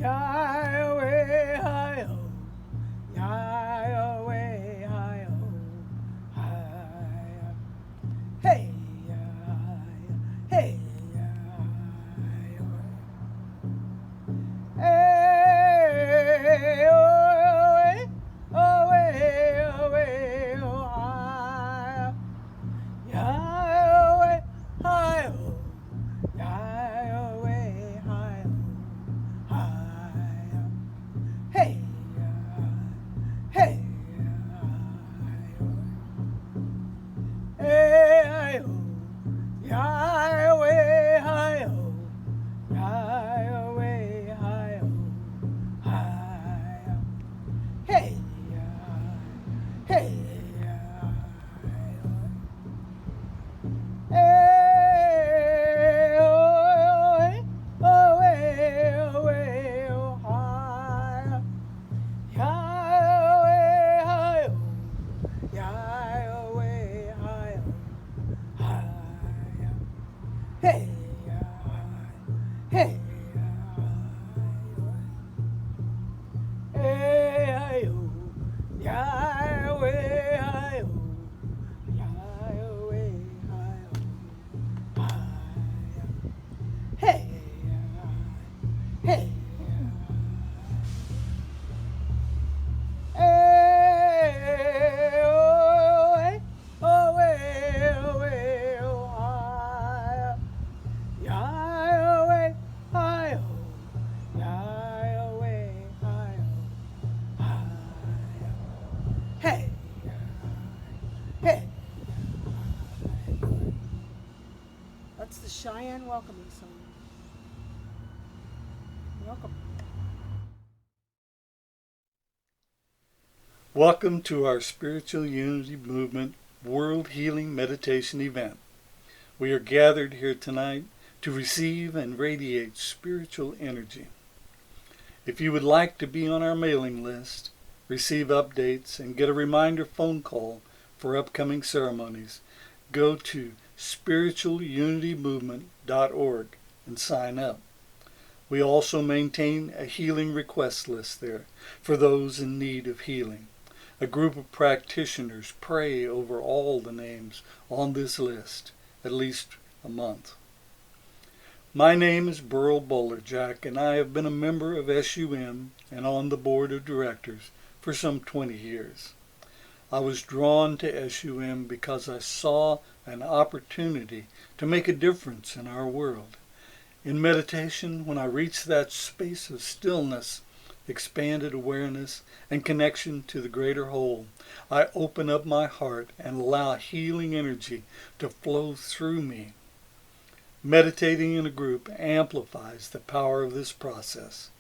Yahweh, hi-oh, Yahweh, hi-oh, hi-oh. Hey, hey, hey, oh, oh, hi, Yahweh, hi-oh, Yahweh, hi-oh, hi, hey, hey, hey, Yahweh, hi-oh, Yahweh, hi-oh, hi, hey, hey, hey, oh, oh, hi, Yahweh, hi-oh, Yahweh, hi-oh, hi, hey, hey, hey, Yahweh, hi-oh, Yahweh, hi-oh, hey, hey, hey, oh, hi, Yahweh, hi-oh, Yahweh, hi-oh, hi, hey, hey. That's the Cheyenne welcoming song. Welcome. Welcome to our Spiritual Unity Movement World Healing Meditation event. We are gathered here tonight to receive and radiate spiritual energy. If you would like to be on our mailing list, receive updates, and get a reminder phone call for upcoming ceremonies, go to spiritualunitymovement.org and sign up. We also maintain a healing request list there for those in need of healing. A group of practitioners pray over all the names on this list at least a month. My name is Burl Bowlerjack, and I have been a member of SUM and on the board of directors for some 20 years. I was drawn to SUM because I saw an opportunity to make a difference in our world. In meditation, when I reached that space of stillness, expanded awareness, and connection to the greater whole, I open up my heart and allow healing energy to flow through me. Meditating in a group amplifies the power of this process.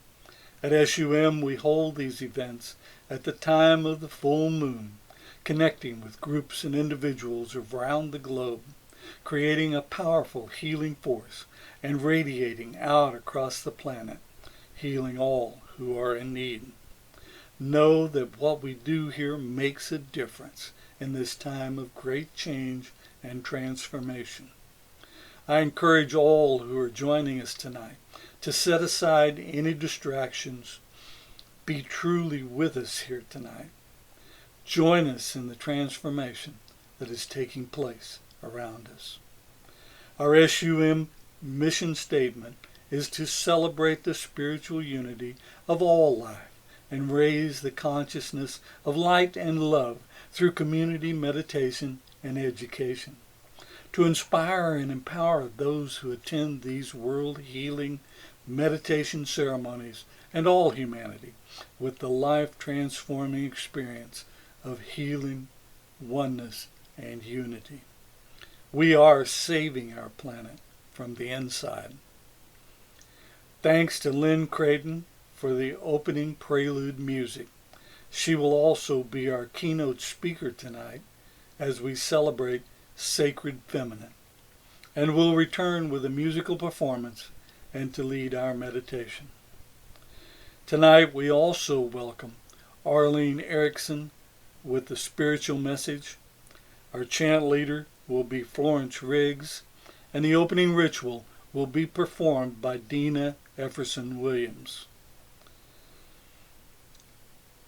At SUM, we hold these events at the time of the full moon, connecting with groups and individuals around the globe, creating a powerful healing force and radiating out across the planet, healing all who are in need. Know that what we do here makes a difference in this time of great change and transformation. I encourage all who are joining us tonight to set aside any distractions. Be truly with us here tonight. Join us in the transformation that is taking place around us. Our SUM mission statement is to celebrate the spiritual unity of all life and raise the consciousness of light and love through community meditation and education. To inspire and empower those who attend these world healing meditation ceremonies and all humanity with the life-transforming experience of healing, oneness, and unity. We are saving our planet from the inside. Thanks to Lynn Creighton for the opening prelude music. She will also be our keynote speaker tonight as we celebrate Sacred Feminine, and will return with a musical performance and to lead our meditation. Tonight we also welcome Arlene Erickson with the spiritual message. Our chant leader will be Florence Riggs, and the opening ritual will be performed by Deena Efferson Williams.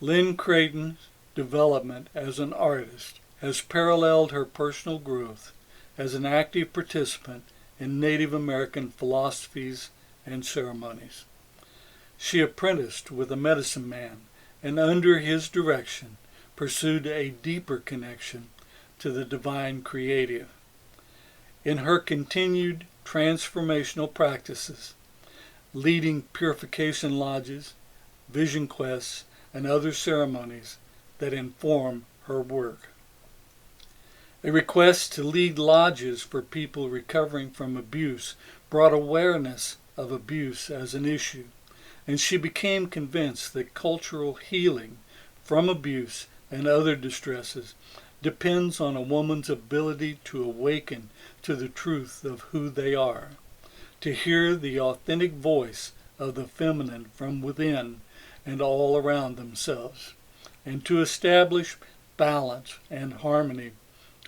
Lynn Creighton's development as an artist has paralleled her personal growth as an active participant in Native American philosophies and ceremonies. She apprenticed with a medicine man and under his direction pursued a deeper connection to the divine creative. In her continued transformational practices, leading purification lodges, vision quests, and other ceremonies that inform her work. A request to lead lodges for people recovering from abuse brought awareness of abuse as an issue, and she became convinced that cultural healing from abuse and other distresses depends on a woman's ability to awaken to the truth of who they are, to hear the authentic voice of the feminine from within and all around themselves, and to establish balance and harmony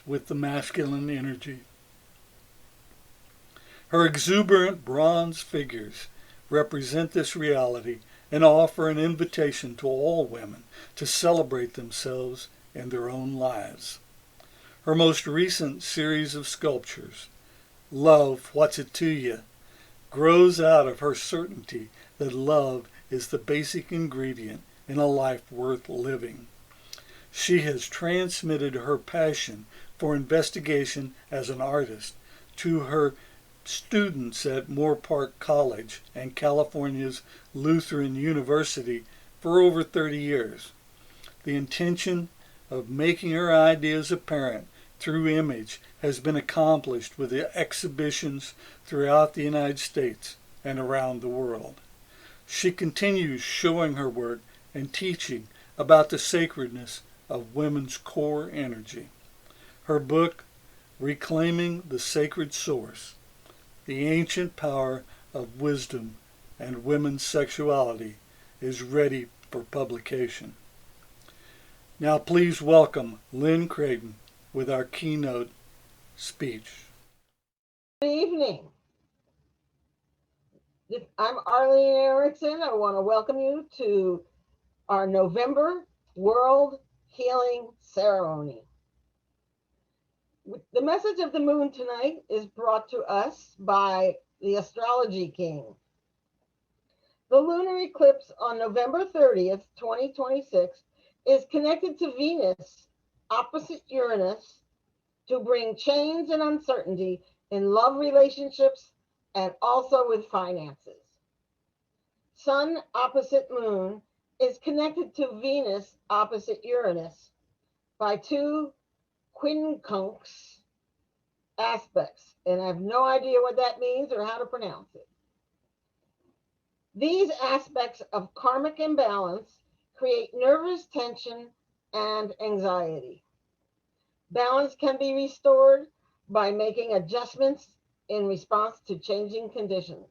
with the masculine energy. Her exuberant bronze figures represent this reality and offer an invitation to all women to celebrate themselves and their own lives. Her most recent series of sculptures, Love, What's It to You, grows out of her certainty that love is the basic ingredient in a life worth living. She has transmitted her passion for investigation as an artist to her students at Moore Park College and California's Lutheran University for over 30 years. The intention of making her ideas apparent through image has been accomplished with exhibitions throughout the United States and around the world. She continues showing her work and teaching about the sacredness of women's core energy. Her book, Reclaiming the Sacred Source, The Ancient Power of Wisdom and Women's Sexuality, is ready for publication. Now please welcome Lynn Creighton with our keynote speech. Good evening. I'm Arlene Erickson. I want to welcome you to our November World Healing Ceremony. The message of the moon tonight is brought to us by the Astrology King. The lunar eclipse on November 30th, 2026 is connected to Venus opposite Uranus to bring change and uncertainty in love relationships and also with finances. Sun opposite Moon is connected to Venus opposite Uranus by two quincunx aspects, and I have no idea what that means or how to pronounce it. These aspects of karmic imbalance create nervous tension and anxiety. Balance can be restored by making adjustments in response to changing conditions.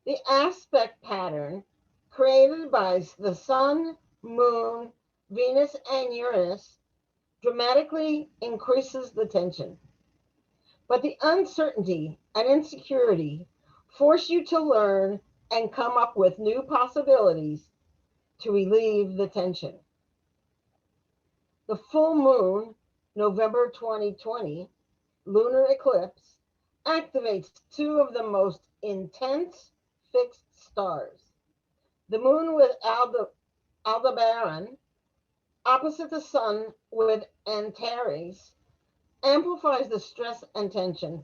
The aspect pattern created by the Sun, Moon, Venus, and Uranus dramatically increases the tension. But the uncertainty and insecurity force you to learn and come up with new possibilities to relieve the tension. The full moon, November 2020, lunar eclipse activates two of the most intense fixed stars. The moon with Aldebaran, opposite the sun with Antares, amplifies the stress and tension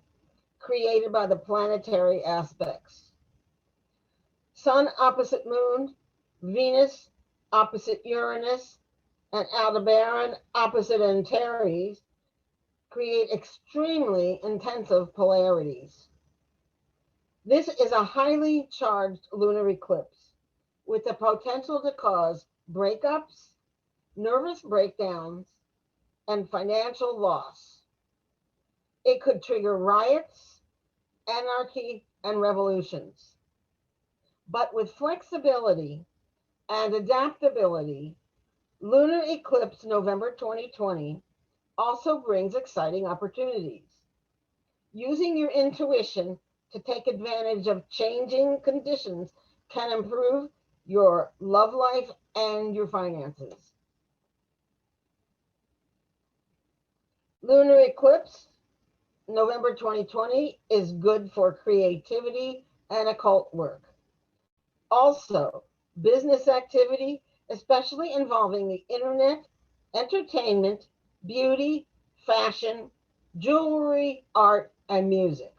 created by the planetary aspects. Sun opposite moon, Venus opposite Uranus, and Aldebaran opposite Antares create extremely intensive polarities. This is a highly charged lunar eclipse with the potential to cause breakups, nervous breakdowns, and financial loss. It could trigger riots, anarchy, and revolutions. But with flexibility and adaptability, lunar eclipse November 2020 also brings exciting opportunities. Using your intuition to take advantage of changing conditions can improve your love life, and your finances. Lunar eclipse, November 2020, is good for creativity and occult work. Also, business activity, especially involving the internet, entertainment, beauty, fashion, jewelry, art, and music.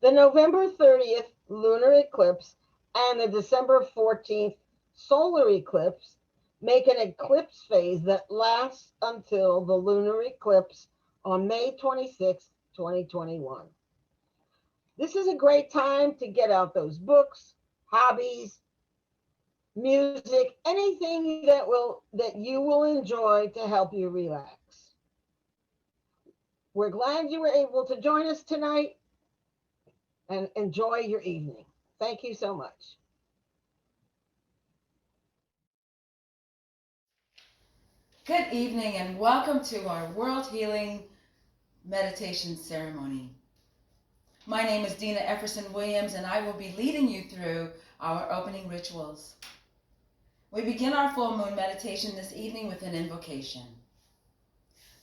The November 30th lunar eclipse and the December 14th solar eclipse make an eclipse phase that lasts until the lunar eclipse on May 26, 2021. This is a great time to get out those books, hobbies, music, anything that you will enjoy to help you relax. We're glad you were able to join us tonight and enjoy your evening. Thank you so much. Good evening and welcome to our World Healing Meditation Ceremony. My name is Deena Efferson Williams and I will be leading you through our opening rituals. We begin our full moon meditation this evening with an invocation.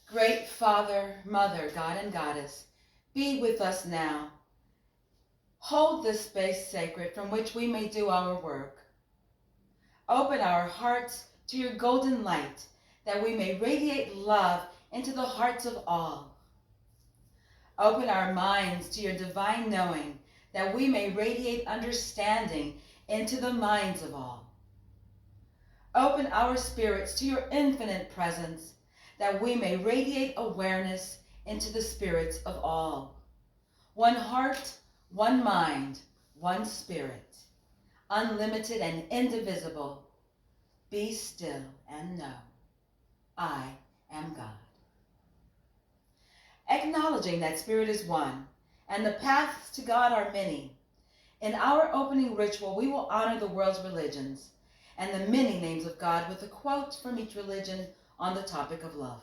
Great Father, Mother, God and Goddess, be with us now. Hold this space sacred from which we may do our work. Open our hearts to your golden light, that we may radiate love into the hearts of all. Open our minds to your divine knowing, that we may radiate understanding into the minds of all. Open our spirits to your infinite presence, that we may radiate awareness into the spirits of all. One heart, one mind, one spirit, unlimited and indivisible. Be still and know I am God. Acknowledging that Spirit is one, and the paths to God are many, in our opening ritual we will honor the world's religions and the many names of God with a quote from each religion on the topic of love.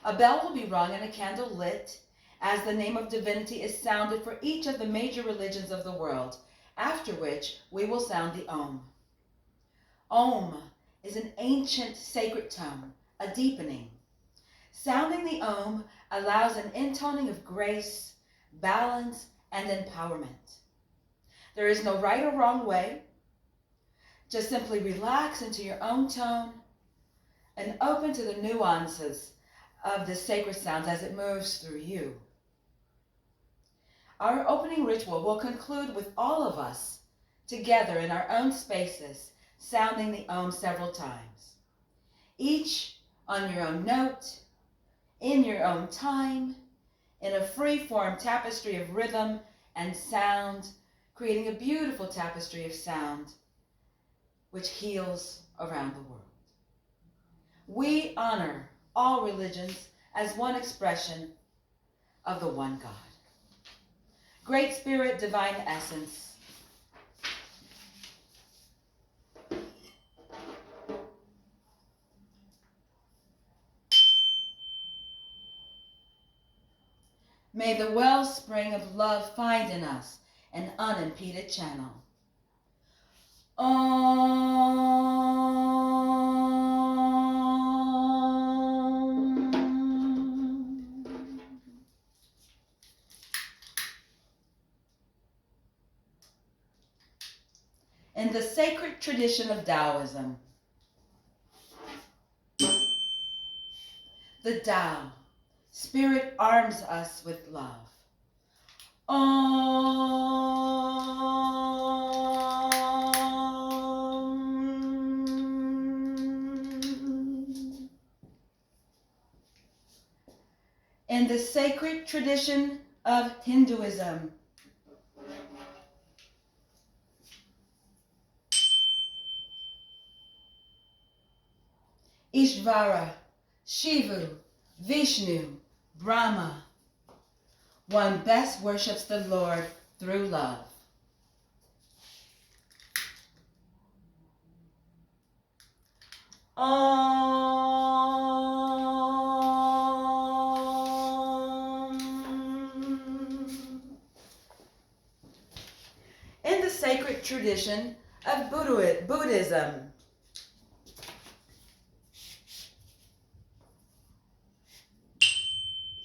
A bell will be rung and a candle lit as the name of divinity is sounded for each of the major religions of the world, after which we will sound the Om. Om is an ancient sacred tone, a deepening. Sounding the Om allows an intoning of grace, balance, and empowerment. There is no right or wrong way. Just simply relax into your own tone and open to the nuances of the sacred sounds as it moves through you. Our opening ritual will conclude with all of us together in our own spaces, sounding the Om several times, each on your own note, in your own time, in a free-form tapestry of rhythm and sound, creating a beautiful tapestry of sound which heals around the world. We honor all religions as one expression of the one God. Great Spirit, Divine Essence, may the wellspring of love find in us an unimpeded channel. Om. In the sacred tradition of Taoism, the Tao, Spirit arms us with love. Om. In the sacred tradition of Hinduism, Ishvara, Shiva, Vishnu, Brahma, one best worships the Lord through love. Om. In the sacred tradition of Buddhism.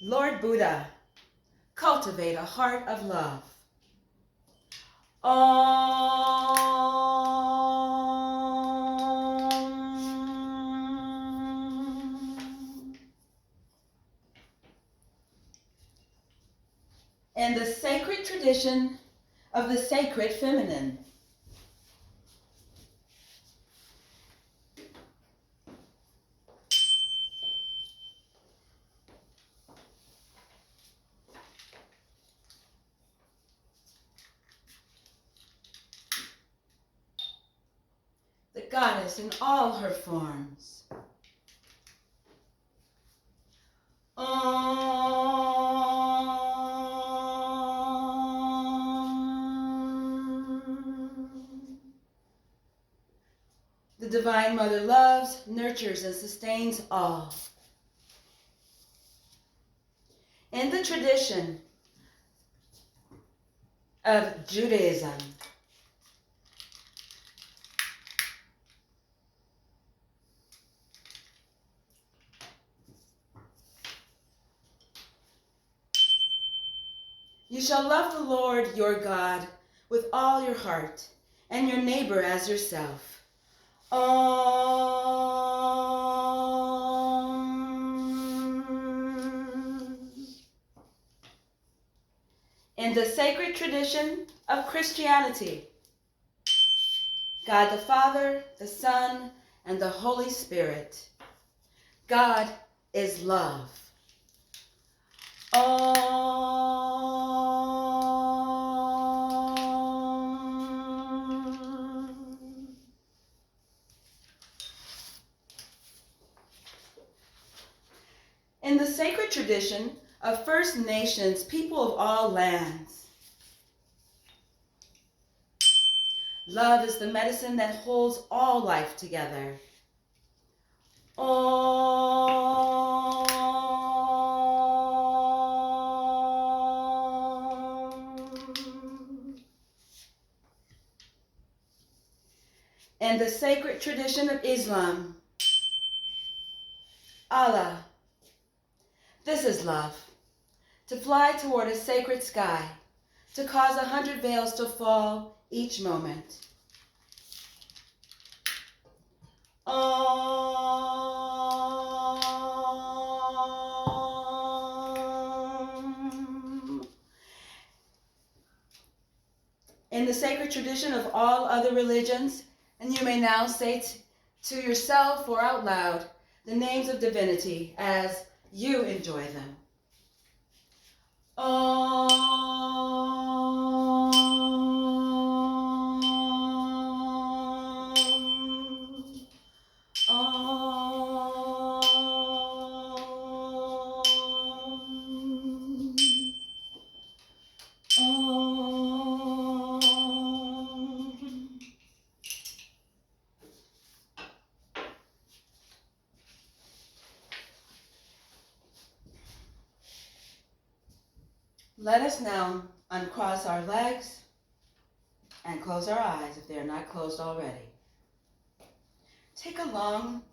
Lord Buddha, cultivate a heart of love. And the sacred tradition of the sacred feminine. The goddess in all her forms. The Divine Mother loves, nurtures, and sustains all. In the tradition of Judaism, you shall love the Lord your God with all your heart, and your neighbor as yourself. In the sacred tradition of Christianity, God the Father, the Son, and the Holy Spirit. God is love. In the sacred tradition of First Nations, people of all lands, love is the medicine that holds all life together. And the sacred tradition of Islam, Allah, this is love, to fly toward a sacred sky, to cause 100 veils to fall each moment. In the sacred tradition of all other religions, and you may now say to yourself or out loud the names of divinity as you enjoy them. Let us now uncross our legs and close our eyes if they are not closed already. Take a long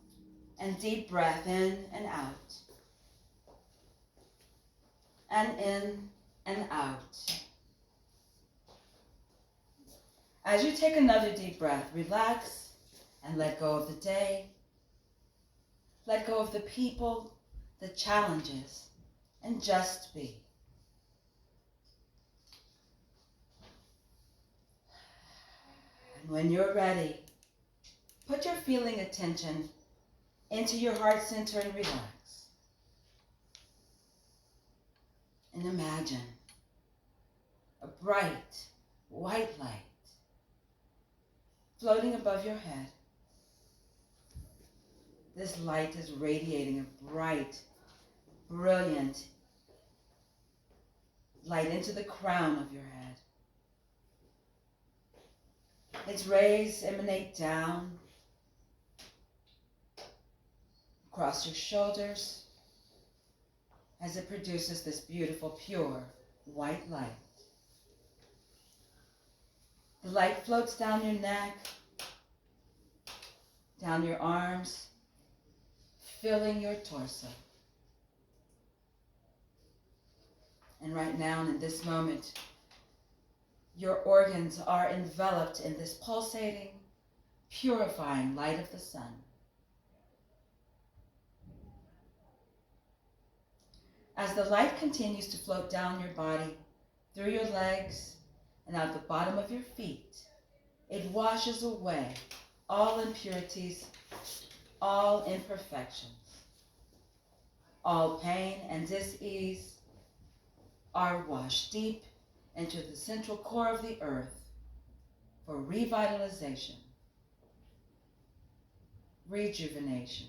and deep breath in and out. And in and out. As you take another deep breath, relax and let go of the day. Let go of the people, the challenges, and just be. And when you're ready, put your feeling attention into your heart center and relax. And imagine a bright white light floating above your head. This light is radiating a bright, brilliant light into the crown of your head. Its rays emanate down across your shoulders as it produces this beautiful, pure, white light. The light floats down your neck, down your arms, filling your torso. And right now, in this moment, your organs are enveloped in this pulsating, purifying light of the sun. As the light continues to float down your body, through your legs, and out the bottom of your feet, it washes away all impurities, all imperfections, all pain and dis-ease are washed deep into the central core of the earth for revitalization, rejuvenation.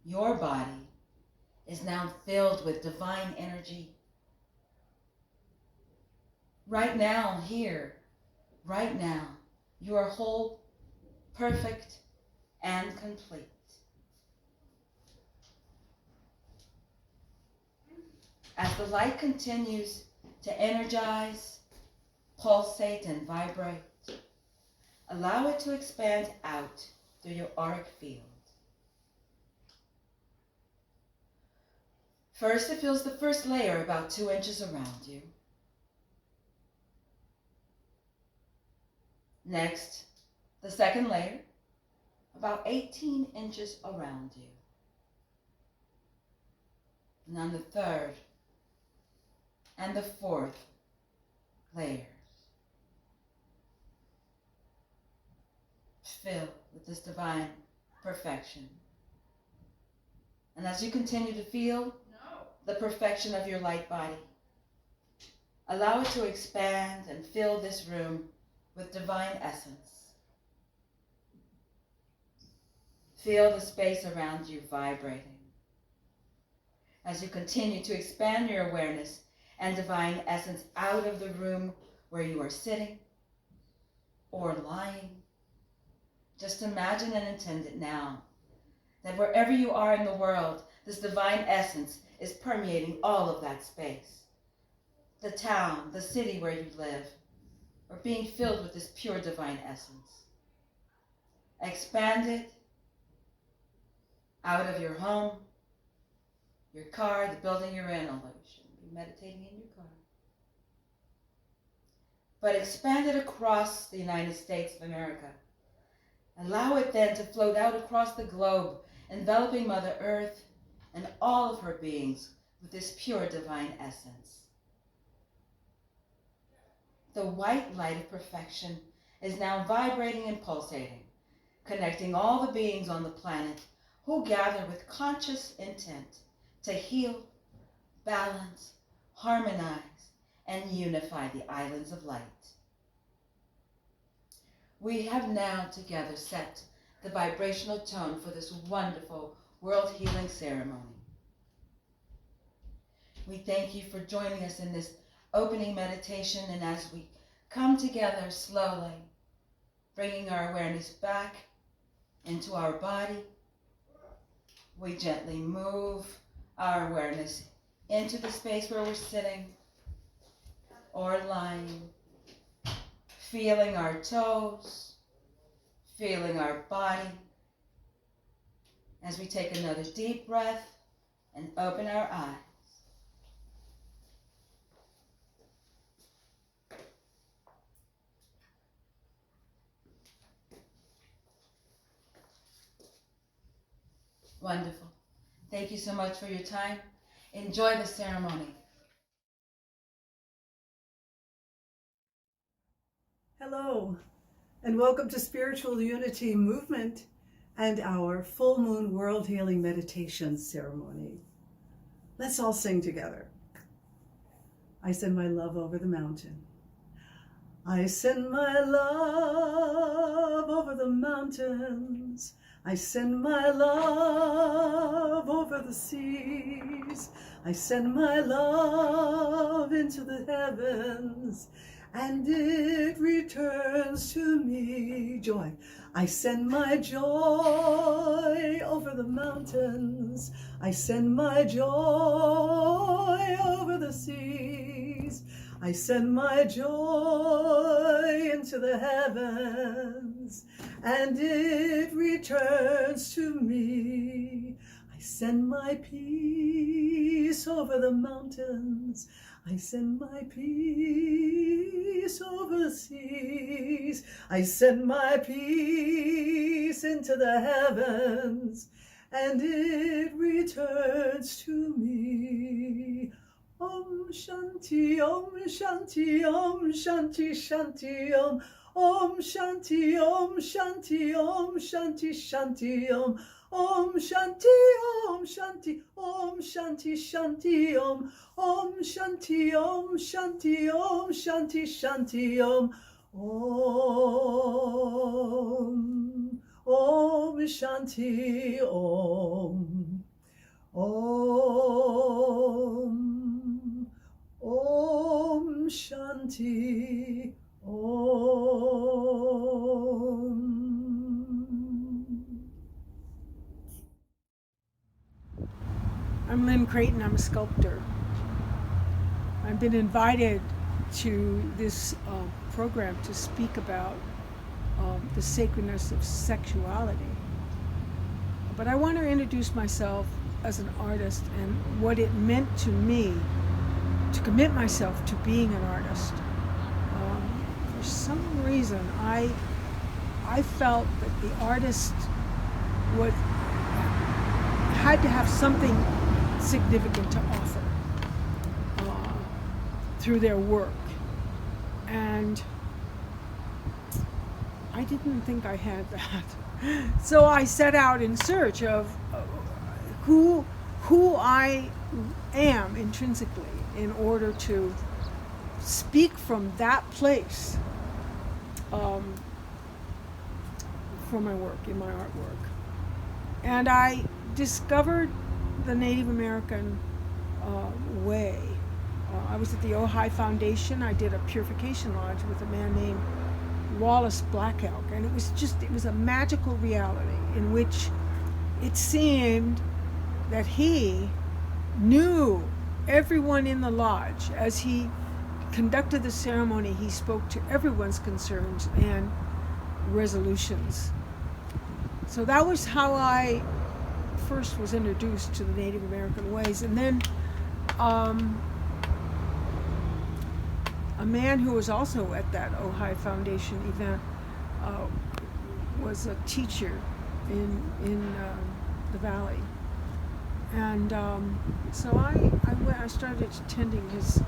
Your body is now filled with divine energy. Right now, here, right now, you are whole, perfect, and complete. As the light continues to energize, pulsate, and vibrate, allow it to expand out through your auric field. First, it fills the first layer about 2 inches around you. Next, the second layer, about 18 inches around you. And on the third and the fourth layers, fill with this divine perfection. And as you continue to feel the perfection of your light body, allow it to expand and fill this room with divine essence. Feel the space around you vibrating. As you continue to expand your awareness and divine essence out of the room where you are sitting or lying, just imagine and intend it now that wherever you are in the world, this divine essence is permeating all of that space. The town, the city where you live, are being filled with this pure divine essence. Expand it out of your home, your car, the building you're in, although you shouldn't be meditating in your car. But expand it across the United States of America. Allow it then to float out across the globe, enveloping Mother Earth and all of her beings with this pure divine essence. The white light of perfection is now vibrating and pulsating, connecting all the beings on the planet who gather with conscious intent to heal, balance, harmonize, and unify the islands of light. We have now together set the vibrational tone for this wonderful world healing ceremony. We thank you for joining us in this opening meditation, and as we come together slowly, bringing our awareness back into our body, we gently move our awareness into the space where we're sitting or lying, feeling our toes, feeling our body, as we take another deep breath and open our eyes. Wonderful. Thank you so much for your time. Enjoy the ceremony. Hello, and welcome to Spiritual Unity Movement and our Full Moon World Healing Meditation Ceremony. Let's all sing together. I send my love over the mountain. I send my love over the mountains. I send my love over the seas. I send my love into the heavens, and it returns to me. Joy. I send my joy over the mountains. I send my joy over the seas. I send my joy into the heavens, and it returns to me. I send my peace over the mountains. I send my peace over the seas. I send my peace into the heavens, and it returns to me. Om Shanti, Om Shanti, Om Shanti, Shanti, Om. Om Shanti, Om Shanti, Om Shanti, Shanti, Om. Om Shanti, Om Shanti, Om Shanti, Shanti, Om. Om Shanti, Om Shanti, Om Shanti, Shanti, Om. Om Shanti, Om. Om Shanti, Om. I'm Lynn Creighton, I'm a sculptor. I've been invited to this program to speak about the sacredness of sexuality. But I want to introduce myself as an artist and what it meant to me to commit myself to being an artist. For some reason, I felt that the artist had to have something significant to offer through their work, and I didn't think I had that. So I set out in search of who I am intrinsically in order to speak from that place for my work, in my artwork. And I discovered the Native American way. I was at the Ojai Foundation. I did a purification lodge with a man named Wallace Black Elk, and it was a magical reality in which it seemed that he knew everyone in the lodge. As he conducted the ceremony, he spoke to everyone's concerns and resolutions. So that was how I first was introduced to the Native American ways. And then a man who was also at that Ojai Foundation event was a teacher in the Valley. And so I started attending his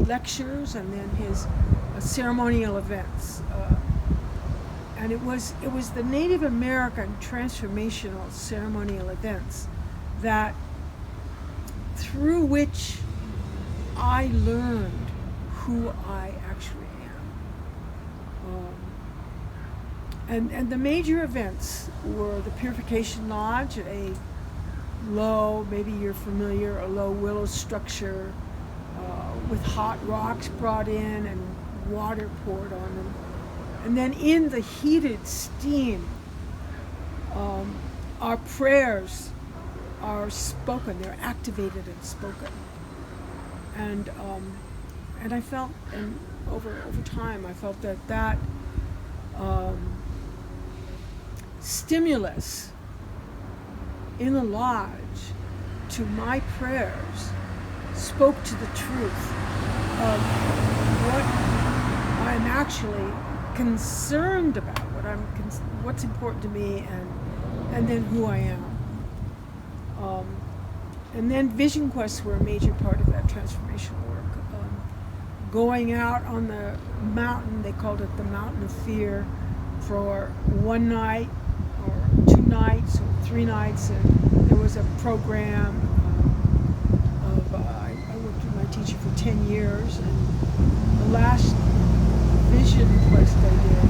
lectures and then his ceremonial events. And it was the Native American transformational ceremonial events that through which I learned who I actually am. And the major events were the Purification Lodge, a low, maybe you're familiar, a low willow structure with hot rocks brought in and water poured on them. And then in the heated steam, our prayers are spoken, they're activated and spoken. And I felt, and over time, I felt that stimulus in the lodge to my prayers spoke to the truth of what I'm actually concerned about, what's important to me, and then who I am. And then vision quests were a major part of that transformational work. Going out on the mountain, they called it the Mountain of Fear, for one night or 2 nights or 3 nights, and there was a program I worked with my teacher for 10 years, and the last vision quest I did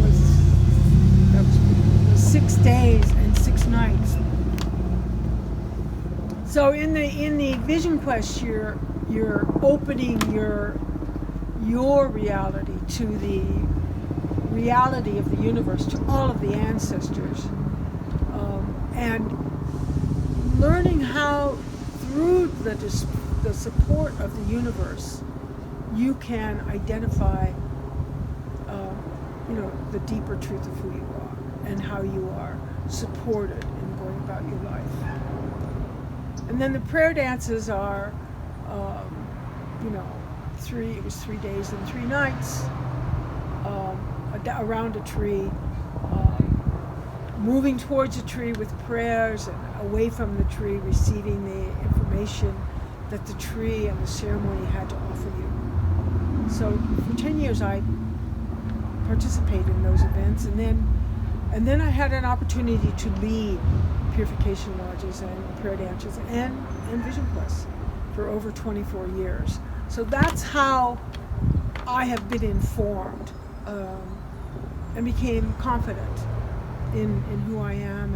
was 6 days and 6 nights. So in the vision quest, you're opening your reality to the reality of the universe, to all of the ancestors, and learning how through the the support of the universe, you can identify, the deeper truth of who you are and how you are supported in going about your life. And then the prayer dances are, it was 3 days and 3 nights around a tree, moving towards a tree with prayers and away from the tree, receiving the information that the tree and the ceremony had to offer you. So for 10 years I participated in those events, and then I had an opportunity to lead purification lodges and prayer dances and vision quests for over 24 years. So that's how I have been informed and became confident in who I am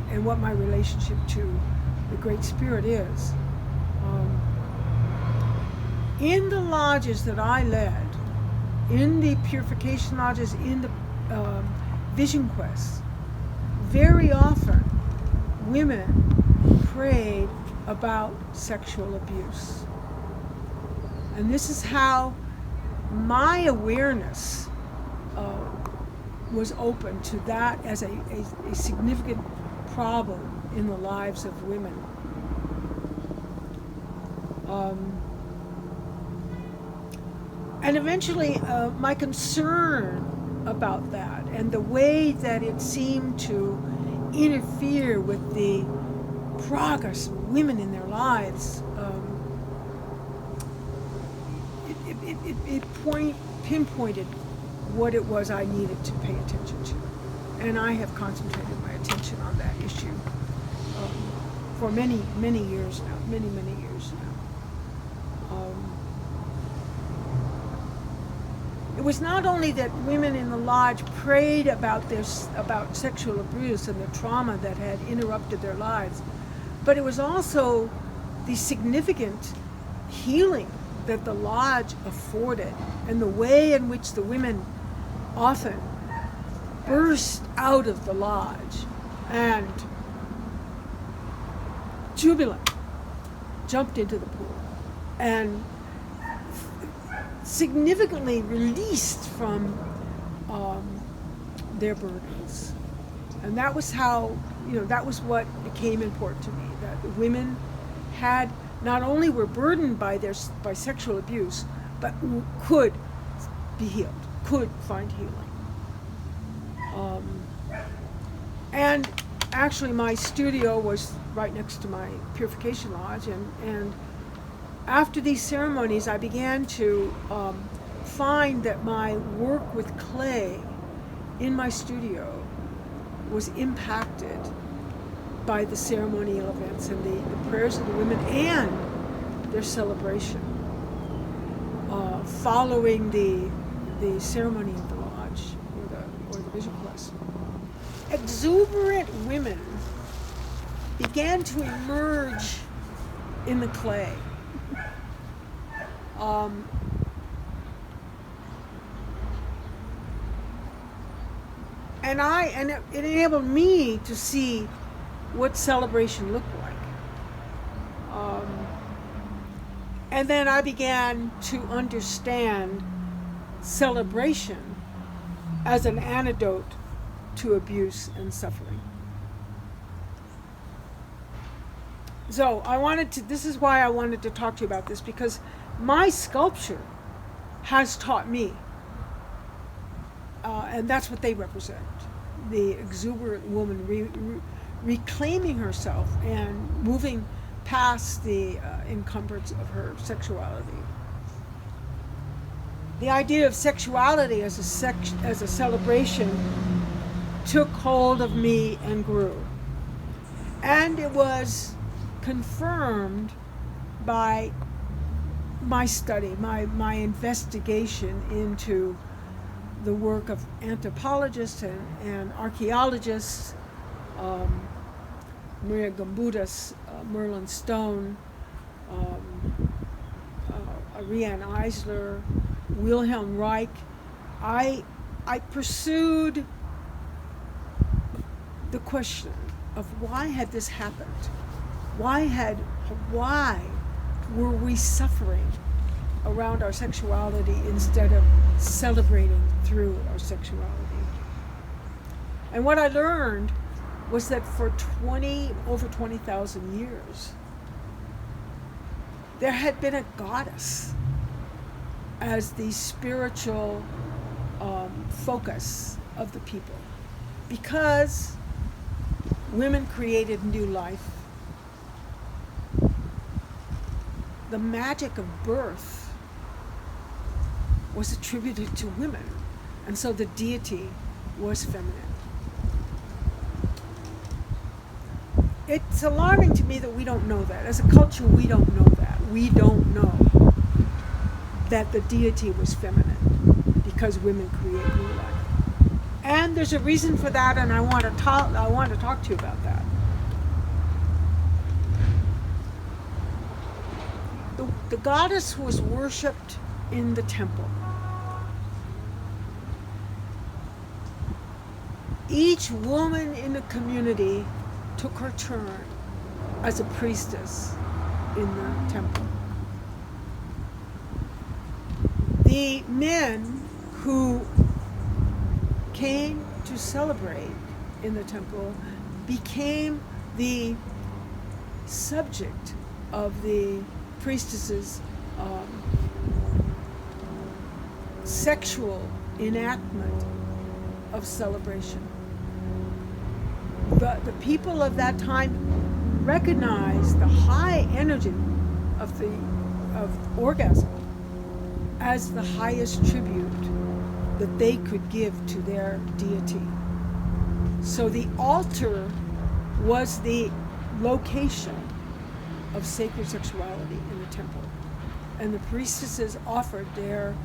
and what my relationship to the Great Spirit is. In the lodges that I led, in the purification lodges, in the vision quests, very often women prayed about sexual abuse. And this is how my awareness was open to that as a significant problem in the lives of women. And eventually my concern about that and the way that it seemed to interfere with the progress of women in their lives, it pinpointed what it was I needed to pay attention to. And I have concentrated my attention on that issue for many, many years now, many years now. It was not only that women in the lodge prayed about sexual abuse and the trauma that had interrupted their lives, but it was also the significant healing that the lodge afforded, and the way in which the women often burst out of the lodge and jubilant jumped into the pool and significantly released from their burdens. And that was how, that was what became important to me, that the women had not only were burdened by sexual abuse, but could be healed, could find healing. And actually my studio was right next to my purification lodge, and after these ceremonies I began to find that my work with clay in my studio was impacted by the ceremonial events and the prayers of the women and their celebration following the ceremony of the lodge or the vision quest. Exuberant women began to emerge in the clay. And it enabled me to see what celebration looked like. And then I began to understand celebration as an antidote to abuse and suffering. So this is why I wanted to talk to you about this, because my sculpture has taught me, and that's what they represent, the exuberant woman reclaiming herself and moving past the encumbrance of her sexuality. The idea of sexuality as a celebration took hold of me and grew. And it was confirmed by my study, my investigation into the work of anthropologists and archaeologists, Maria Gombudas, Merlin Stone, Ariane Eisler, Wilhelm Reich. I pursued the question of why had this happened? Why were we suffering around our sexuality instead of celebrating through our sexuality? And what I learned was that for over 20,000 years, there had been a goddess as the spiritual focus of the people. Because women created new life, the magic of birth was attributed to women, and so the deity was feminine. It's alarming to me that we don't know that. As a culture, we don't know that. We don't know that the deity was feminine because women create new life. And there's a reason for that, and I want to talk to you about that. The goddess was worshipped in the temple. Each woman in the community took her turn as a priestess in the temple. The men who came to celebrate in the temple became the subject of the priestess's sexual enactment of celebration. The people of that time recognized the high energy of orgasm as the highest tribute that they could give to their deity. So the altar was the location of sacred sexuality in the temple, and the priestesses offered their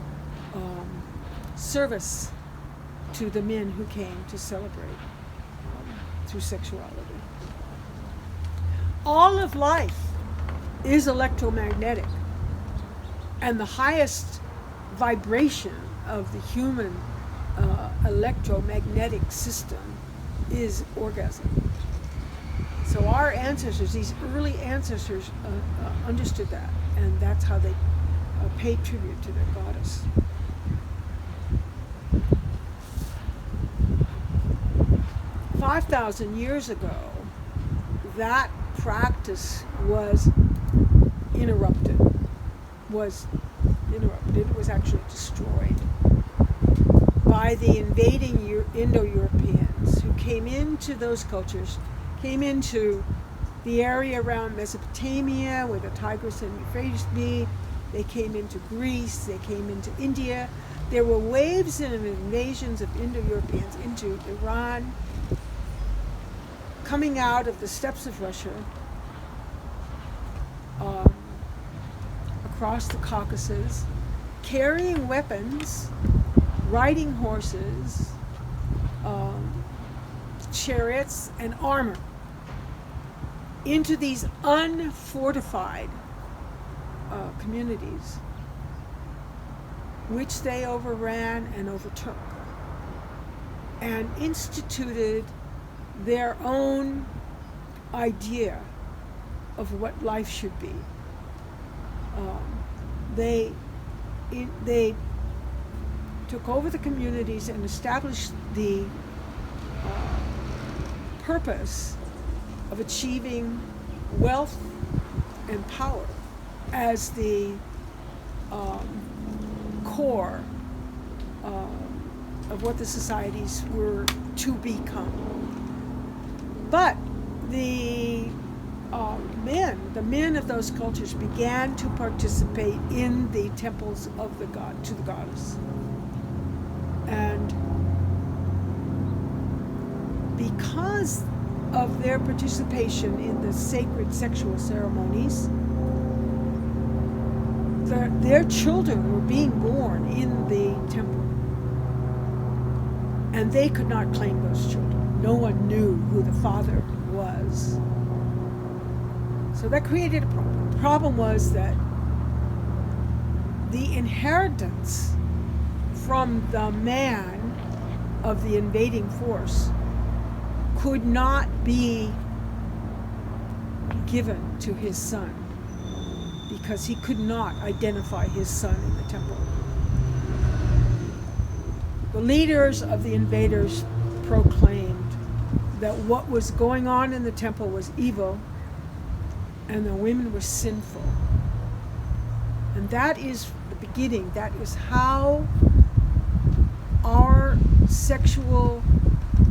service to the men who came to celebrate through sexuality. All of life is electromagnetic, and the highest vibration of the human electromagnetic system is orgasm. So our ancestors, these early ancestors, understood that, and that's how they paid tribute to their goddess. – 5,000 years ago, that practice was interrupted. It was actually destroyed by the invading Indo-Europeans who came into those cultures, came into the area around Mesopotamia where the Tigris and Euphrates meet. They came into Greece, they came into India. There were waves and invasions of Indo-Europeans into Iran, coming out of the steppes of Russia, across the Caucasus, carrying weapons, riding horses, chariots, and armor into these unfortified communities, which they overran and overtook, and instituted their own idea of what life should be. They took over the communities and established the purpose of achieving wealth and power as the core of what the societies were to become. But the men of those cultures began to participate in the temples of the god, to the goddess. And because of their participation in the sacred sexual ceremonies, their children were being born in the temple. And they could not claim those children. No one knew who the father was. So that created a problem. The problem was that the inheritance from the man of the invading force could not be given to his son. because he could not identify his son in the temple. The leaders of the invaders proclaimed that what was going on in the temple was evil and the women were sinful. And that is the beginning. That is how our sexual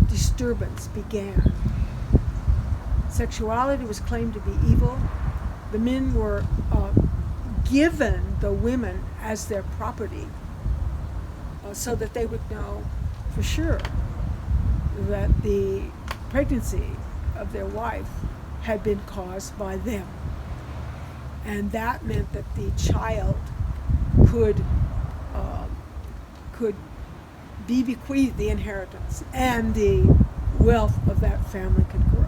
disturbance began. Sexuality was claimed to be evil. The men were given the women as their property so that they would know for sure that the pregnancy of their wife had been caused by them. And that meant that the child could be bequeathed the inheritance, and the wealth of that family could grow.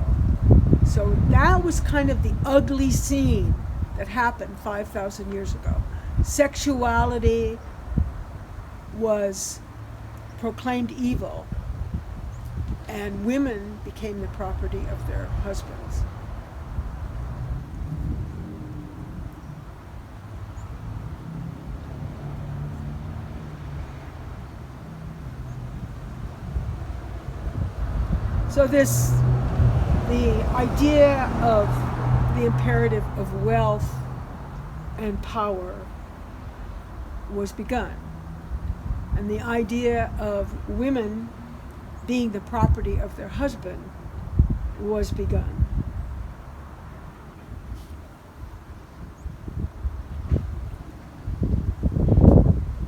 So that was kind of the ugly scene that happened 5,000 years ago. Sexuality was proclaimed evil, and women became the property of their husbands. So the idea of the imperative of wealth and power was begun. And the idea of women being the property of their husband was begun.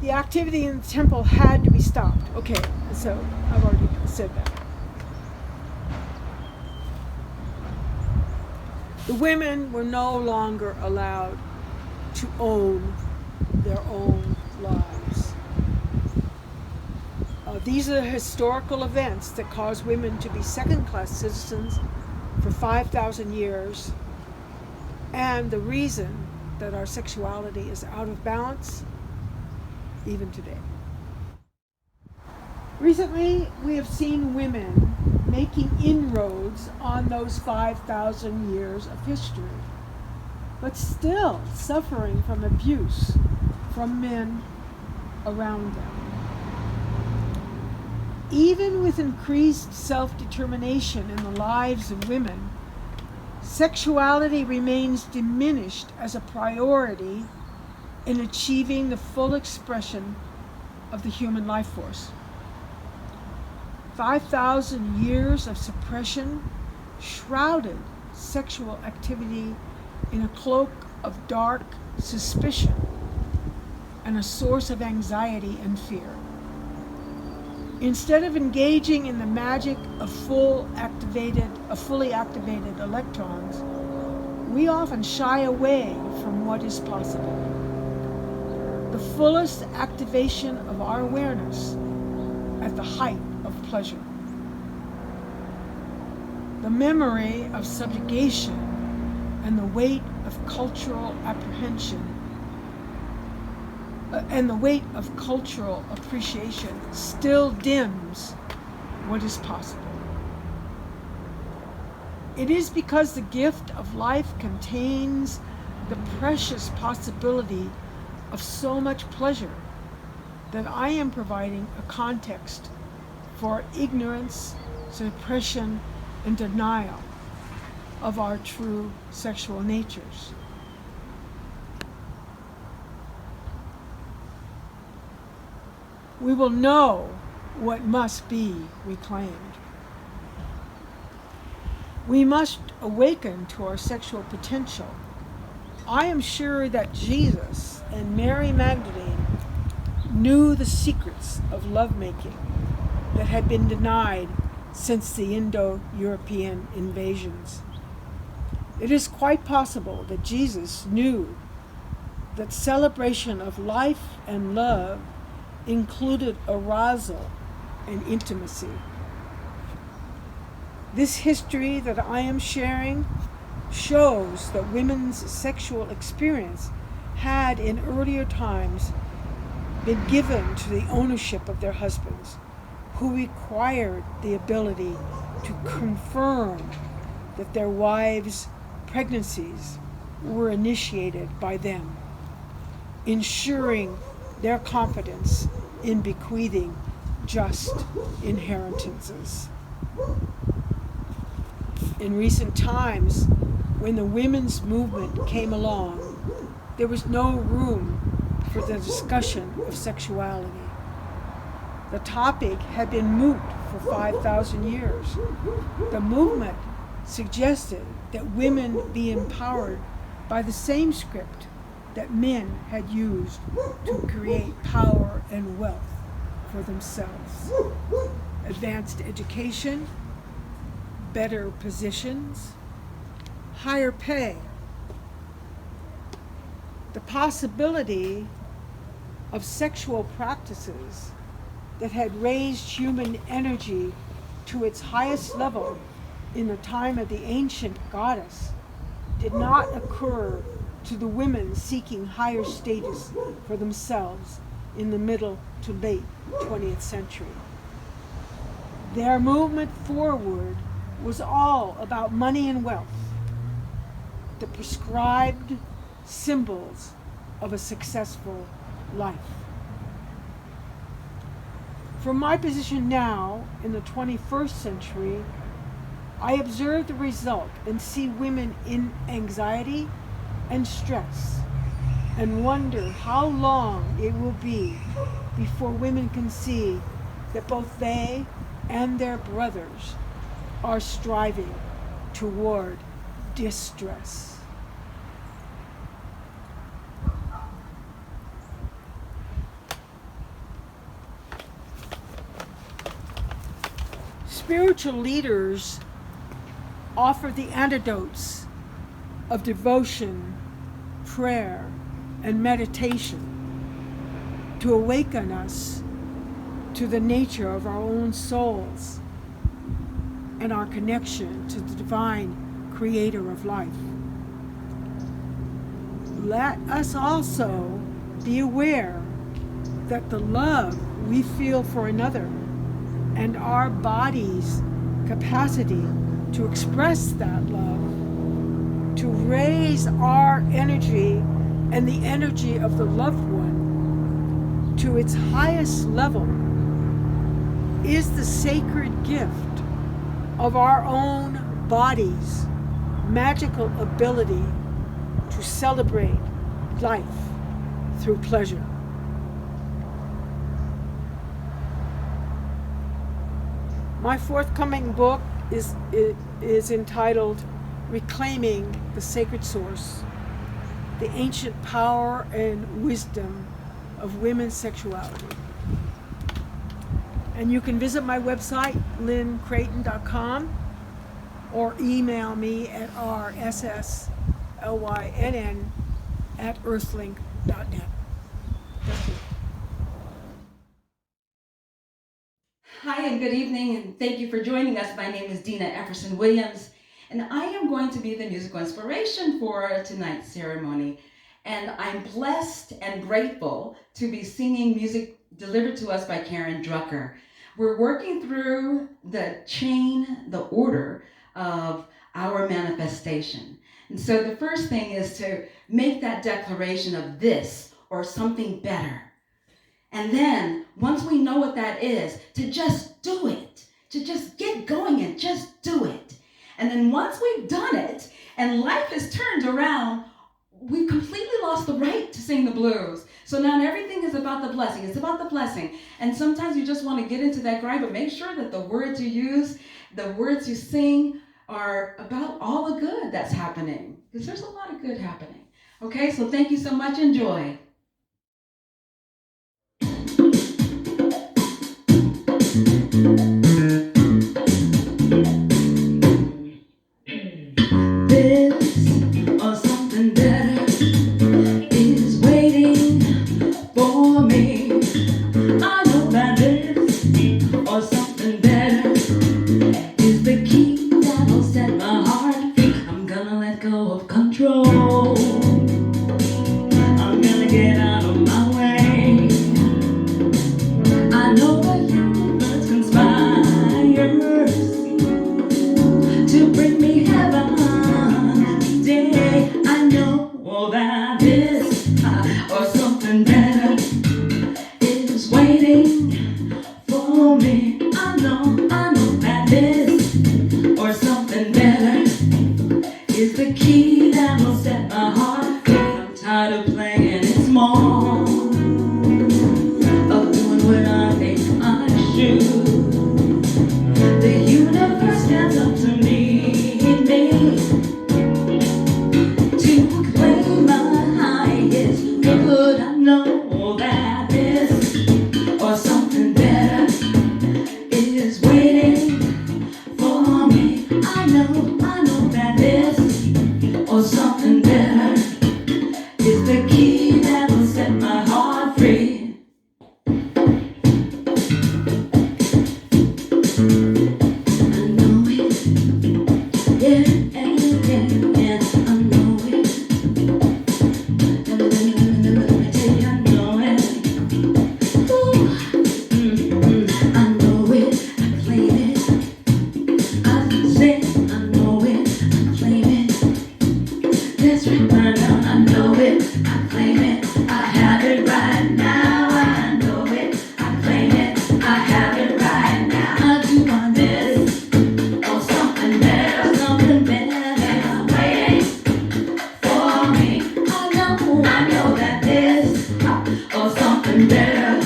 The activity in the temple had to be stopped. Okay, so I've already said that. The women were no longer allowed to own their own lives. These are historical events that caused women to be second-class citizens for 5,000 years, and the reason that our sexuality is out of balance even today. Recently, we have seen women making inroads on those 5,000 years of history, but still suffering from abuse from men around them. Even with increased self-determination in the lives of women, sexuality remains diminished as a priority in achieving the full expression of the human life force. 5,000 years of suppression shrouded sexual activity in a cloak of dark suspicion and a source of anxiety and fear. Instead of engaging in the magic of fully activated electrons, we often shy away from what is possible. The fullest activation of our awareness at the height of pleasure. The memory of subjugation and the weight of cultural apprehension and the weight of cultural appreciation still dims what is possible. It is because the gift of life contains the precious possibility of so much pleasure that I am providing a context for ignorance, suppression, and denial of our true sexual natures. We will know what must be reclaimed. We must awaken to our sexual potential. I am sure that Jesus and Mary Magdalene knew the secrets of lovemaking that had been denied since the Indo-European invasions. It is quite possible that Jesus knew that celebration of life and love included arousal and intimacy. This history that I am sharing shows that women's sexual experience had in earlier times been given to the ownership of their husbands, who required the ability to confirm that their wives' pregnancies were initiated by them, ensuring their confidence in bequeathing just inheritances. In recent times, when the women's movement came along, there was no room for the discussion of sexuality. The topic had been moot for 5,000 years. The movement suggested that women be empowered by the same script that men had used to create power and wealth for themselves. Advanced education, better positions, higher pay. The possibility of sexual practices that had raised human energy to its highest level in the time of the ancient goddess did not occur to the women seeking higher status for themselves in the middle to late 20th century. Their movement forward was all about money and wealth, the prescribed symbols of a successful life. From my position now, in the 21st century, I observe the result and see women in anxiety and stress, and wonder how long it will be before women can see that both they and their brothers are striving toward distress. Spiritual leaders offer the antidotes of devotion, prayer, and meditation to awaken us to the nature of our own souls and our connection to the divine creator of life. Let us also be aware that the love we feel for another and our body's capacity to express that love, to raise our energy and the energy of the loved one to its highest level, is the sacred gift of our own body's magical ability to celebrate life through pleasure. My forthcoming book is entitled Reclaiming the Sacred Source, the Ancient Power and Wisdom of Women's Sexuality. And you can visit my website, lynncreighton.com, or email me at rsslynn@earthlink.net. Thank you. Hi and good evening, and thank you for joining us. My name is Deena Efferson Williams, and I am going to be the musical inspiration for tonight's ceremony. And I'm blessed and grateful to be singing music delivered to us by Karen Drucker. We're working through the order of our manifestation. And so the first thing is to make that declaration of this or something better. And then, once we know what that is, to just do it, to just get going and just do it. And then once we've done it, and life is turned around, we've completely lost the right to sing the blues. So now everything is about the blessing. It's about the blessing. And sometimes you just want to get into that grind, but make sure that the words you use, the words you sing are about all the good that's happening. Because there's a lot of good happening. Okay, so thank you so much. Enjoy. I know the universe conspires on of doing what I think I should. The universe stands up to me to claim my highest good. I know that this or something better is waiting for me. I know that this or something better is the key that will set my heart free. I know it, yeah, yeah, I know it. Let me tell you, I know it. Ooh, I know it, I claim it. I said I know it, I claim it. That's right, right now, I know it, I claim it. I have it right now, I know it, I claim it. I have it right now. I do want this or something better, something better waiting for me. I know that this or something better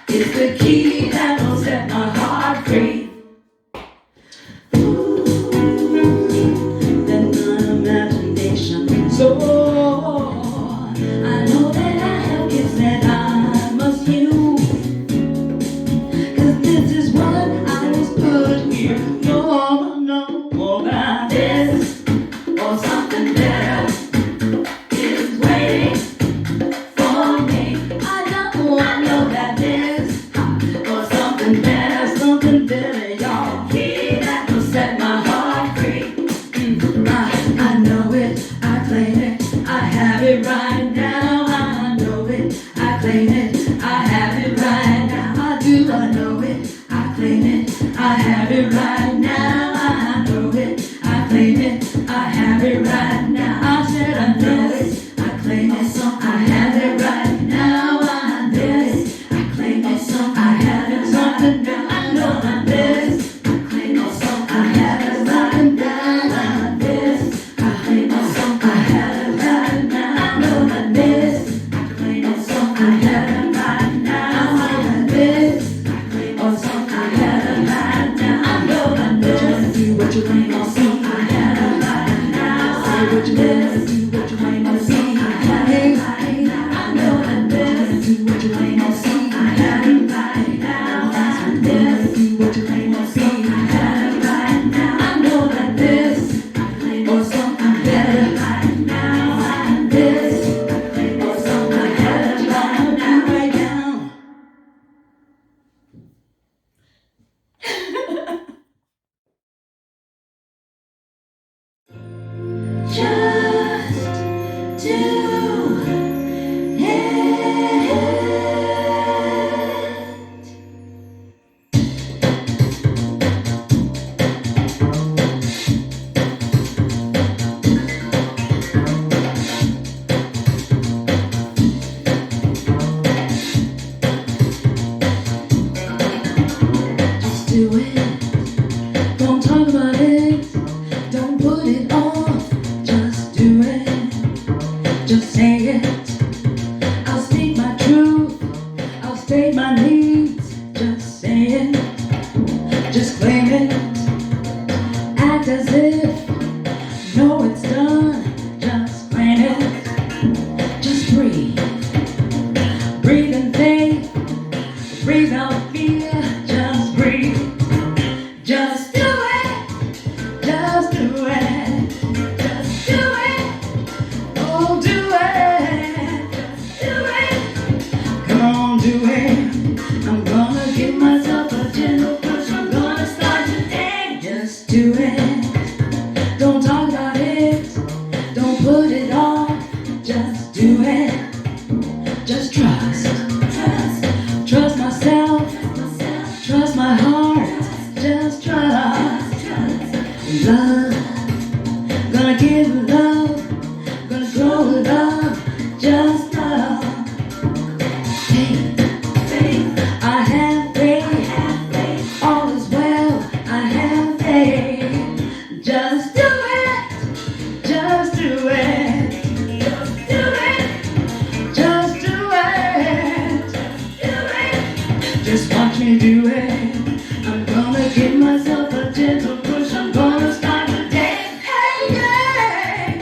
is the key that will set my heart free. Then my imagination soar. I know that I have gifts that I must use, 'cause this is what I was put here. No, about this or something better is waiting for me. I know that this or something better, y'all. Key that will set my heart free. I know it, I claim it, I have it right now. I know it, I claim it, I have it right now. I know it, I claim it, I have it right now. I know it, I claim it, I have it right now. I said I know it, I claim it, I have it right now. I know it, I claim it, I have it something now. I know that this, I claim it, I have it right now. This, I claim it, I have it right now. I know that this, I claim it, I have it right now. I know that this, I claim it, I have it right now. I know that this, do what you ain't gonna see. I have it right now. Say what you wanna do, what you ain't gonna see. I have it right now. I know that this, do what you ain't gonna see. I have it right now. This, do what you ain't gonna see. I have it right now. I know that this or something better right now. This or something better right now. Right now. Just do it. Just do it. Don't talk about it. Don't put it off. Just do it. Just say it. I'll speak my truth. I'll state my needs. Just say it. Just claim it. Act as if no, it's done. Just claim it. Just breathe. Breathe in faith. Breathe out fear. Just breathe. Just do it. Just do it. Just do it. Oh, do it. Just do it. Come on, do it. I'm gonna give myself a gentle push. I'm gonna start today. Just do it. Don't talk about it. Don't put it off. Just do it. Just trust. Trust myself. Trust my heart. Just trust. Love. Gonna give love. Gonna grow love. Just love. Faith. I have faith. All is well. I have faith. Just do it. Just do it. Just do it. Just me do it. I'm gonna give myself a gentle push. I'm gonna start the day. Hey, yeah.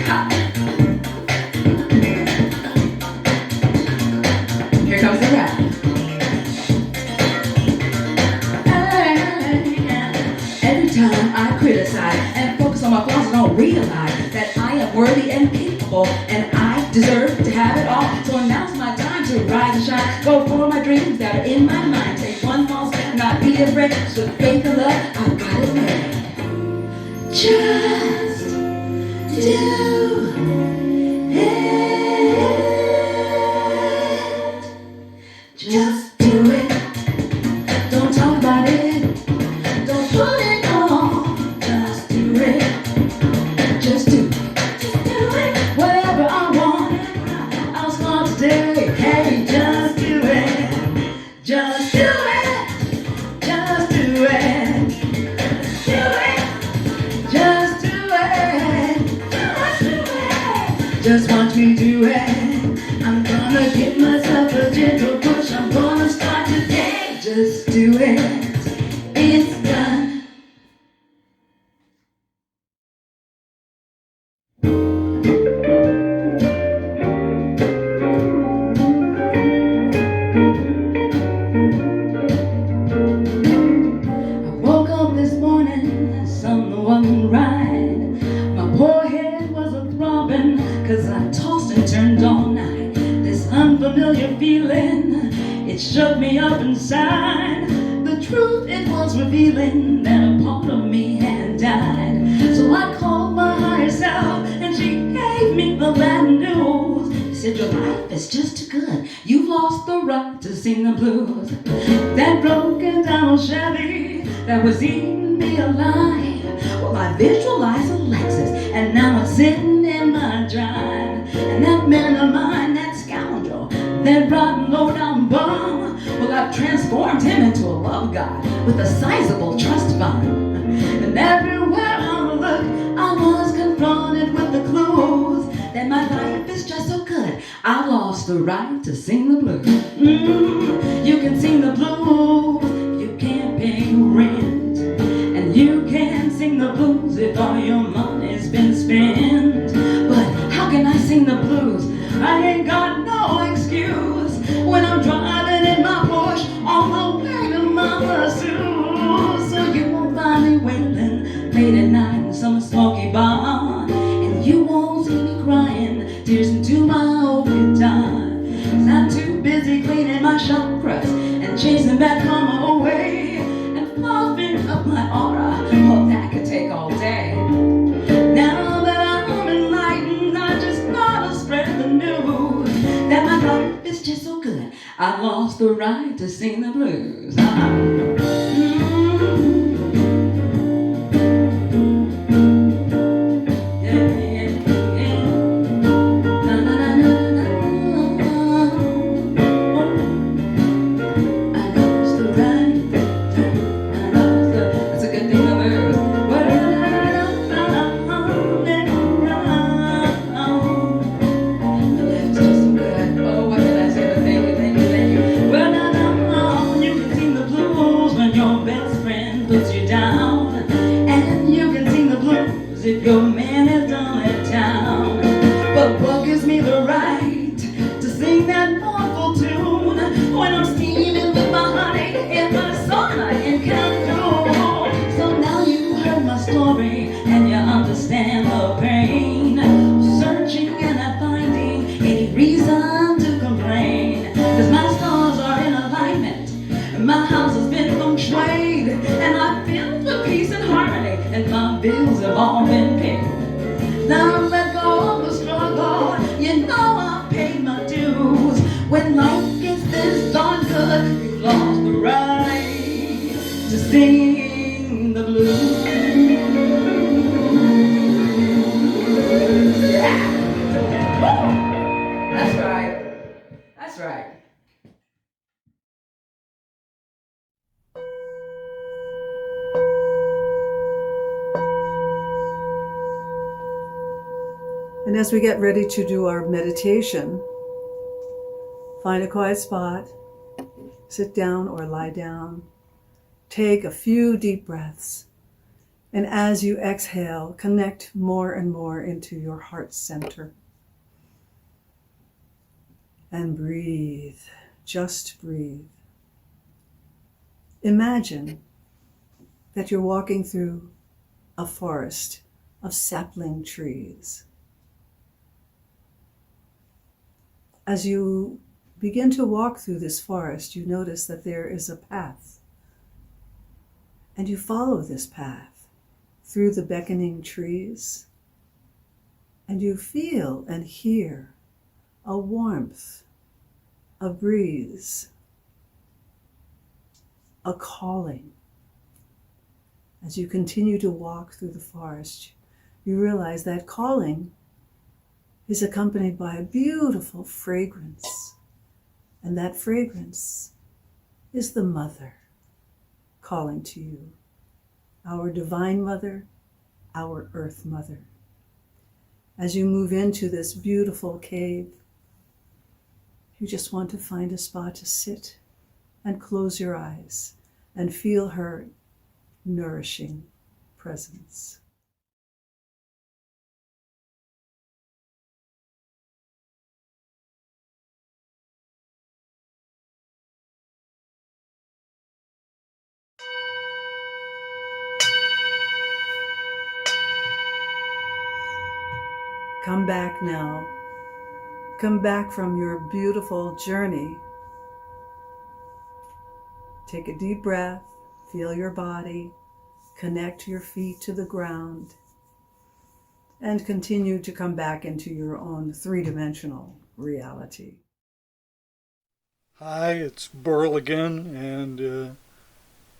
Ha. Here comes the rap. Every time I criticize and focus on my flaws, I don't realize that I am worthy and capable, and I deserve to have it all. So now's my time to rise and shine. Go for my dreams that are in my mind. Take one small step, not be afraid. With faith and love, I've got it made. Just do it. Just do it. Don't talk about it. Don't put it on. Just do it. Just do it. Just do it. Whatever I want, I'll start today. Hey, just do it. Just do it. Just do it. Do it. Just do it. Just do it. Just watch me do it. I'm gonna give myself a gentle push. I'm gonna start today. Just do it. It's done. I woke up this morning, sun wasn't right. My poor head was a throbbing, 'cause I tossed and turned all night. This unfamiliar feeling, it shook me up inside. The truth, it was revealing that a part of me had died. So I called my higher self, and she gave me the bad news. She said, your life is just too good. You've lost the right to sing the blues. That broken down old Chevy that was eating me alive. Well, I visualized Alexis, and now it's sitting in my drive. And that man of mine, that scoundrel, that rotten low-down bum, well, I've transformed him into a love god with a sizable trust fund. And everywhere I look, I was confronted with the clues that my life is just so good, I lost the right to sing the blues. You can sing the blues, you can't pay rent. And you can sing the blues if all your money's been spent. But how can I sing the blues? I ain't got no excuse when I'm driving in my Porsche on the way to my pursuit. So you won't find me wailing late at night in some smoky bar, and you won't see me crying tears into my old guitar. 'Cause I'm too busy cleaning my chakras and chasing that karma away and fluffing up my aura. Well, that could take all day. Now that I'm enlightened, I just gotta spread the news that my life is just so good, I lost the right to sing the blues. If your man is done at town. But what gives me the right to sing that mournful tune when I'm steaming with my honey in my sauna in Cancun? So now you heard my story and you understand the pain. Searching and not finding any reason to complain. 'Cause my stars are in alignment, and my house has been feng shuied, and I'm filled with peace and harmony, and my bills have all been paid. Now let go of the struggle, you know I've paid my dues. When life gets this darn good, you've lost the right to sing the blues. Yeah. That's right. That's right. And as we get ready to do our meditation, Find a quiet spot, sit down or lie down. Take a few deep breaths. And as you exhale, connect more and more into your heart center. And breathe, just breathe. Imagine that you're walking through a forest of sapling trees. As you begin to walk through this forest, you notice that there is a path. And you follow this path through the beckoning trees. And you feel and hear a warmth, a breeze, a calling. As you continue to walk through the forest, you realize that calling is accompanied by a beautiful fragrance. And that fragrance is the Mother calling to you, our Divine Mother, our Earth Mother. As you move into this beautiful cave, you just want to find a spot to sit and close your eyes and feel her nourishing presence. Come back now. Come back from your beautiful journey. Take a deep breath, feel your body, connect your feet to the ground, and continue to come back into your own three-dimensional reality. Hi, it's Burl again, and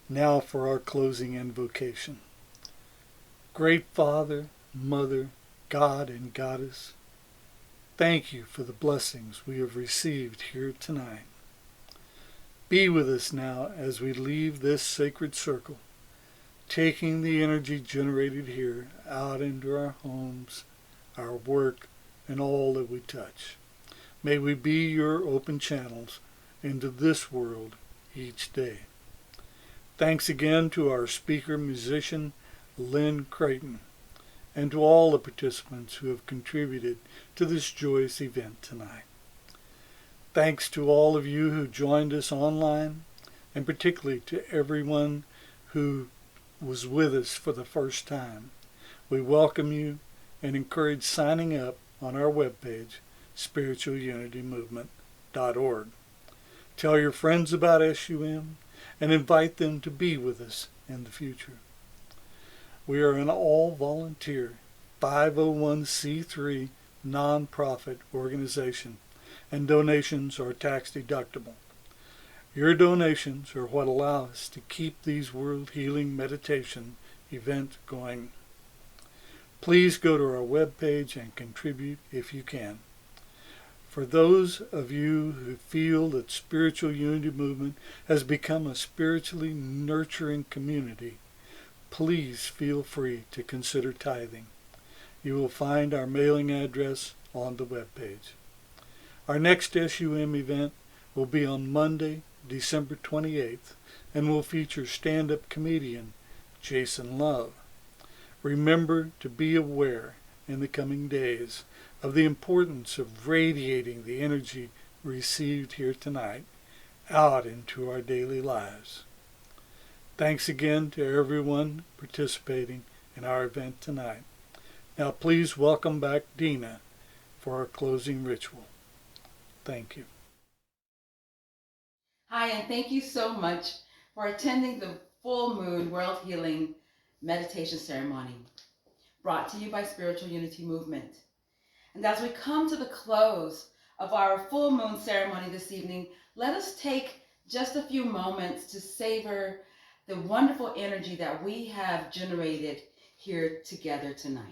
now for our closing invocation. Great Father, Mother, God and Goddess, thank you for the blessings we have received here tonight. Be with us now as we leave this sacred circle, taking the energy generated here out into our homes, our work, and all that we touch. May we be your open channels into this world each day. Thanks again to our speaker musician, Lynn Creighton, and to all the participants who have contributed to this joyous event tonight. Thanks to all of you who joined us online, and particularly to everyone who was with us for the first time. We welcome you and encourage signing up on our webpage, spiritualunitymovement.org. Tell your friends about SUM and invite them to be with us in the future. We are an all-volunteer 501c3 nonprofit organization, and donations are tax-deductible. Your donations are what allow us to keep these World Healing Meditation events going. Please go to our webpage and contribute if you can. For those of you who feel that Spiritual Unity Movement has become a spiritually nurturing community, please feel free to consider tithing. You will find our mailing address on the webpage. Our next SUM event will be on Monday, December 28th, and will feature stand-up comedian Jason Love. Remember to be aware in the coming days of the importance of radiating the energy received here tonight out into our daily lives. Thanks again to everyone participating in our event tonight. Now please welcome back Deena for our closing ritual. Thank you. Hi, and thank you so much for attending the Full Moon World Healing Meditation Ceremony, brought to you by Spiritual Unity Movement. And as we come to the close of our full moon ceremony this evening, let us take just a few moments to savor the wonderful energy that we have generated here together tonight.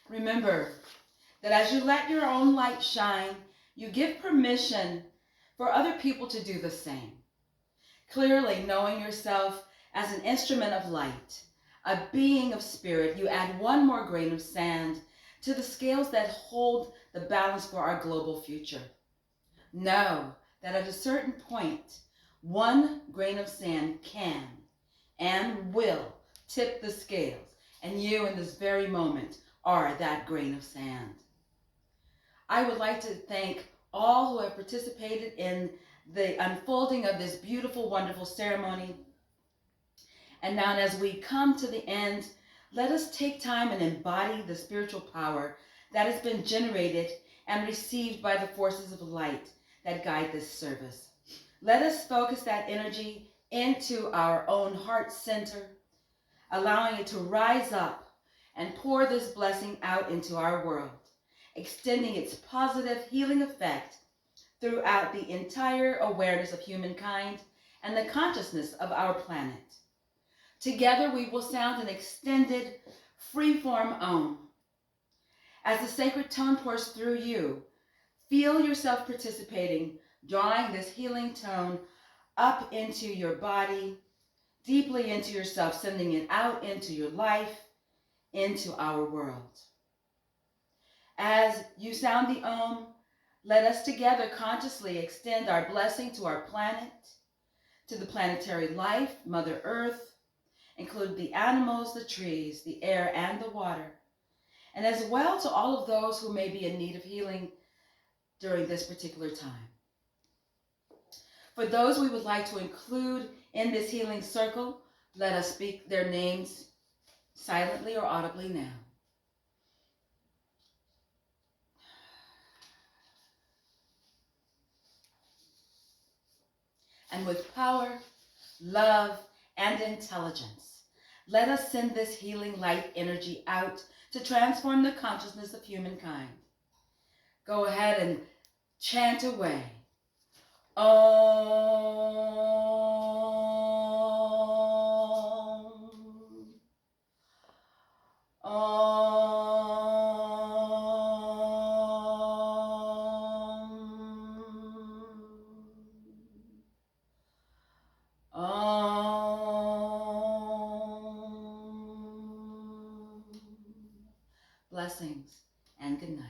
Remember that as you let your own light shine, you give permission for other people to do the same. Clearly knowing yourself as an instrument of light, a being of spirit, you add one more grain of sand to the scales that hold the balance for our global future. Know that at a certain point, one grain of sand can and will tip the scales, and you in this very moment are that grain of sand. I would like to thank all who have participated in the unfolding of this beautiful, wonderful ceremony. And now as we come to the end, let us take time and embody the spiritual power that has been generated and received by the forces of light that guide this service. Let us focus that energy into our own heart center, allowing it to rise up and pour this blessing out into our world, extending its positive healing effect throughout the entire awareness of humankind and the consciousness of our planet. Together we will sound an extended, free-form Om. As the sacred tone pours through you, feel yourself participating, drawing this healing tone up into your body, deeply into yourself, sending it out into your life, into our world. As you sound the Om, let us together consciously extend our blessing to our planet, to the planetary life, Mother Earth, include the animals, the trees, the air, and the water, and as well to all of those who may be in need of healing during this particular time. For those we would like to include in this healing circle, let us speak their names silently or audibly now. And with power, love, and intelligence, let us send this healing light energy out to transform the consciousness of humankind. Go ahead and chant away. Om. Blessings and good night.